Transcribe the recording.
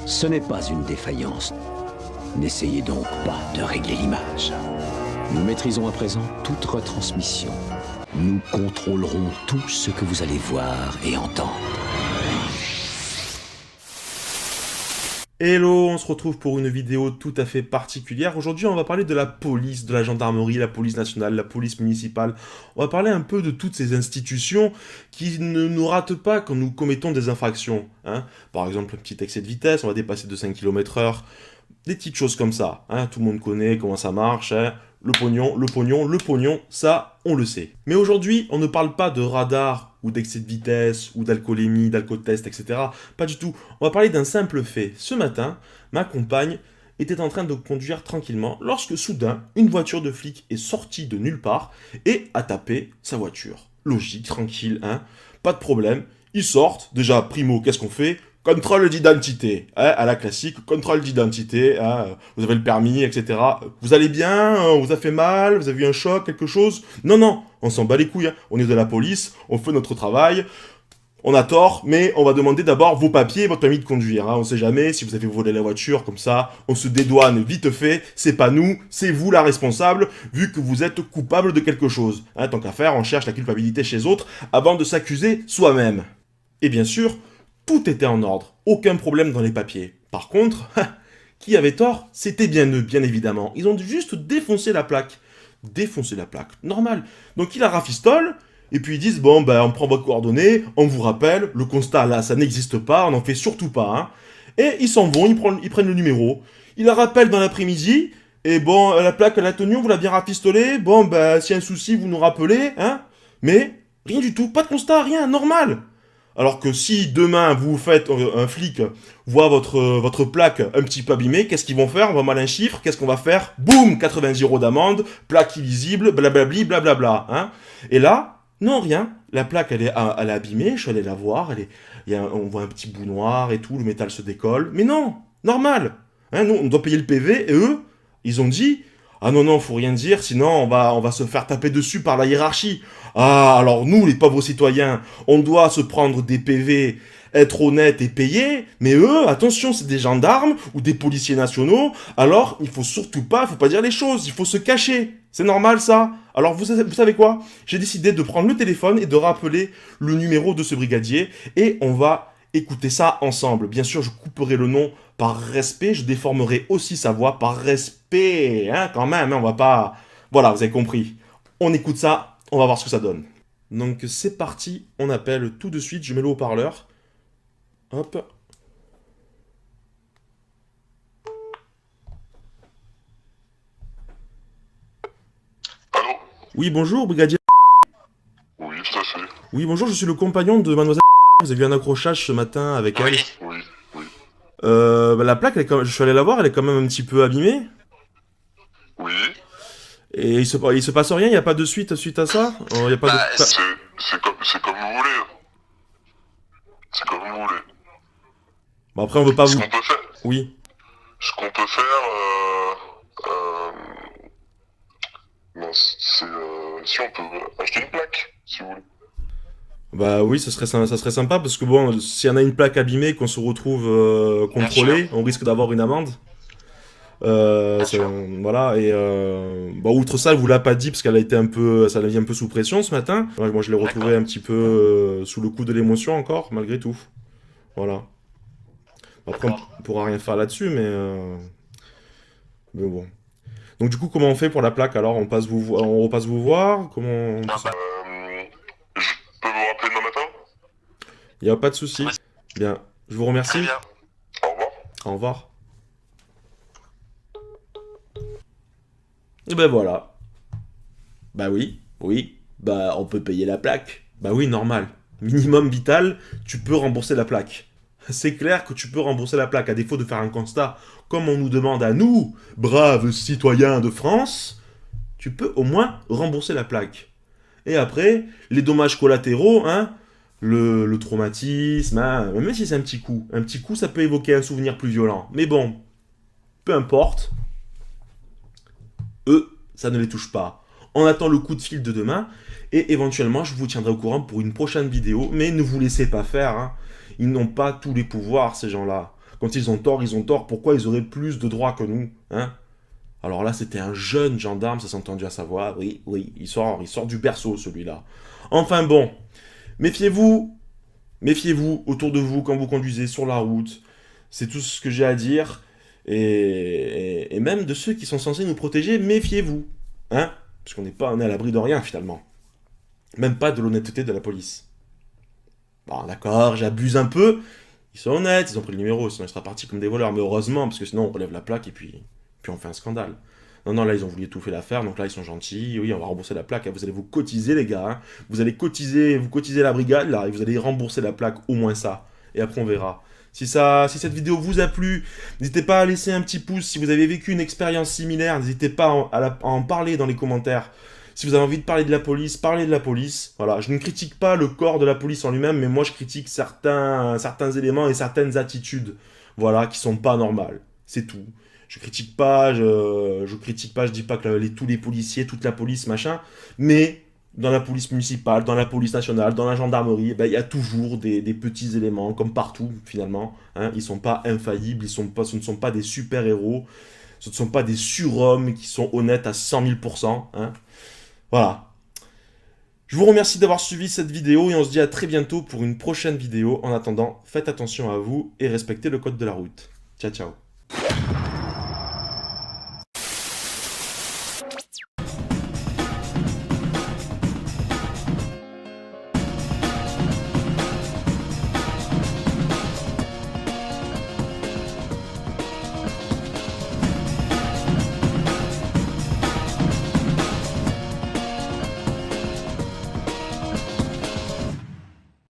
Ce n'est pas une défaillance. N'essayez donc pas de régler l'image. Nous maîtrisons à présent toute retransmission. Nous contrôlerons tout ce que vous allez voir et entendre. Hello, on se retrouve pour une vidéo tout à fait particulière. Aujourd'hui, on va parler de la police, de la gendarmerie, la police nationale, la police municipale. On va parler un peu de toutes ces institutions qui ne nous ratent pas quand nous commettons des infractions. Par exemple, un petit excès de vitesse, on va dépasser de 5 km/h. Des petites choses comme ça. Tout le monde connaît comment ça marche. Le pognon, ça, on le sait. Mais aujourd'hui, on ne parle pas de radar, ou d'excès de vitesse, ou d'alcoolémie, d'alcotest, etc. Pas du tout. On va parler d'un simple fait. Ce matin, ma compagne était en train de conduire tranquillement lorsque soudain, une voiture de flic est sortie de nulle part et a tapé sa voiture. Logique, tranquille, pas de problème. Ils sortent. Déjà, primo, qu'est-ce qu'on fait ? Contrôle d'identité, à la classique, contrôle d'identité, vous avez le permis, etc. Vous allez bien, on vous a fait mal, vous avez eu un choc, quelque chose? Non, on s'en bat les couilles, on est de la police, on fait notre travail, on a tort, mais on va demander d'abord vos papiers et votre permis de conduire. On sait jamais, si vous avez volé la voiture, comme ça, on se dédouane vite fait, c'est pas nous, c'est vous la responsable, vu que vous êtes coupable de quelque chose. Tant qu'à faire, on cherche la culpabilité chez autres, avant de s'accuser soi-même. Et bien sûr, tout était en ordre, aucun problème dans les papiers. Par contre, qui avait tort? C'était bien eux, bien évidemment. Ils ont juste défoncé la plaque. Défoncer la plaque, normal. Donc ils la rafistolent, et puis ils disent, bon, on prend vos coordonnées, on vous rappelle, le constat là, ça n'existe pas, on n'en fait surtout pas. Et ils s'en vont, ils prennent le numéro, ils la rappellent dans l'après-midi, et bon, la plaque, elle a tenu, on vous l'a bien rafistolée, bon, s'il y a un souci, vous nous rappelez, Mais, rien du tout, pas de constat, rien, normal. Alors que si demain vous faites un flic voit votre plaque un petit peu abîmée, qu'est-ce qu'ils vont faire? On va mal un chiffre, qu'est-ce qu'on va faire? Boum, 90 € d'amende, plaque illisible, blablabli, blablabla. Et là, non, rien. La plaque, elle est abîmée, je suis allé la voir, on voit un petit bout noir et tout, le métal se décolle. Mais non, normal. Nous, on doit payer le PV, et eux, ils ont dit... Ah non, faut rien dire, sinon on va se faire taper dessus par la hiérarchie. Ah, alors nous, les pauvres citoyens, on doit se prendre des PV, être honnête et payer, mais eux, attention, c'est des gendarmes ou des policiers nationaux, alors il faut pas dire les choses, il faut se cacher. C'est normal ça. Alors vous savez quoi? J'ai décidé de prendre le téléphone et de rappeler le numéro de ce brigadier, et on va écouter ça ensemble. Bien sûr, je couperai le nom par respect, je déformerai aussi sa voix par respect, quand même, on va pas... Voilà, vous avez compris. On écoute ça, on va voir ce que ça donne. Donc c'est parti, on appelle tout de suite, je mets le haut-parleur. Hop. Allô? Oui, bonjour, brigadier. Oui, tout à fait. Oui, bonjour, je suis le compagnon de mademoiselle... Vous avez eu un accrochage ce matin avec elle. Oui. La plaque, je suis allé la voir, elle est quand même un petit peu abîmée. Oui. Et il se passe rien, il n'y a pas de suite à ça? Y a pas de... C'est comme vous voulez. C'est comme vous voulez. Bon, après, on veut pas Ce vous... qu'on peut faire, Oui. ce qu'on peut faire, si on peut acheter une plaque, si vous voulez. Bah oui, ça serait sympa, parce que bon, s'il y en a une plaque abîmée, qu'on se retrouve contrôlé, on risque d'avoir une amende. Voilà, et outre ça, elle vous l'a pas dit, parce qu'elle a été ça l'a mis un peu sous pression ce matin. Ouais, moi, je l'ai retrouvé un petit peu sous le coup de l'émotion encore, malgré tout. Voilà. Après, on pourra rien faire là-dessus, mais bon. Donc du coup, comment on fait pour la plaque alors? On repasse vous voir? Comment... Je peux vous rappeler demain matin? Il n'y a pas de souci. Bien, je vous remercie. Très bien. Au revoir. Au revoir. Et ben voilà. Bah oui, on peut payer la plaque. Bah oui, normal. Minimum vital, tu peux rembourser la plaque. C'est clair que tu peux rembourser la plaque, à défaut de faire un constat, comme on nous demande à nous, braves citoyens de France, tu peux au moins rembourser la plaque. Et après, les dommages collatéraux, le traumatisme, même si c'est un petit coup, ça peut évoquer un souvenir plus violent. Mais bon, peu importe, eux, ça ne les touche pas. On attend le coup de fil de demain, et éventuellement, je vous tiendrai au courant pour une prochaine vidéo, mais ne vous laissez pas faire, Ils n'ont pas tous les pouvoirs, ces gens-là. Quand ils ont tort, pourquoi ils auraient plus de droits que nous, hein? Alors là, c'était un jeune gendarme, ça s'est entendu à sa voix. Oui, il sort du berceau, celui-là. Enfin bon, méfiez-vous autour de vous quand vous conduisez sur la route. C'est tout ce que j'ai à dire. Et même de ceux qui sont censés nous protéger, méfiez-vous. Hein? Parce on est à l'abri de rien, finalement. Même pas de l'honnêteté de la police. Bon, d'accord, j'abuse un peu. Ils sont honnêtes, ils ont pris le numéro, sinon ils seraient partis comme des voleurs. Mais heureusement, parce que sinon on relève la plaque et puis on fait un scandale. Non, là, ils ont voulu étouffer l'affaire, donc là, ils sont gentils. Oui, on va rembourser la plaque. Vous allez vous cotiser, les gars. Hein. Vous allez cotiser la brigade, là, et vous allez rembourser la plaque, au moins ça. Et après, on verra. Si cette vidéo vous a plu, n'hésitez pas à laisser un petit pouce. Si vous avez vécu une expérience similaire, n'hésitez pas à en parler dans les commentaires. Si vous avez envie de parler de la police, parlez de la police. Voilà, je ne critique pas le corps de la police en lui-même, mais moi, je critique certains éléments et certaines attitudes, voilà, qui sont pas normales. C'est tout. Je critique pas, je dis pas que tous les policiers, toute la police, machin, mais dans la police municipale, dans la police nationale, dans la gendarmerie, il y a toujours des petits éléments, comme partout, finalement. Hein, ils sont pas infaillibles, ce ne sont pas des super-héros, ce ne sont pas des surhommes qui sont honnêtes à 100 000%. Hein. Voilà. Je vous remercie d'avoir suivi cette vidéo et on se dit à très bientôt pour une prochaine vidéo. En attendant, faites attention à vous et respectez le code de la route. Ciao, ciao.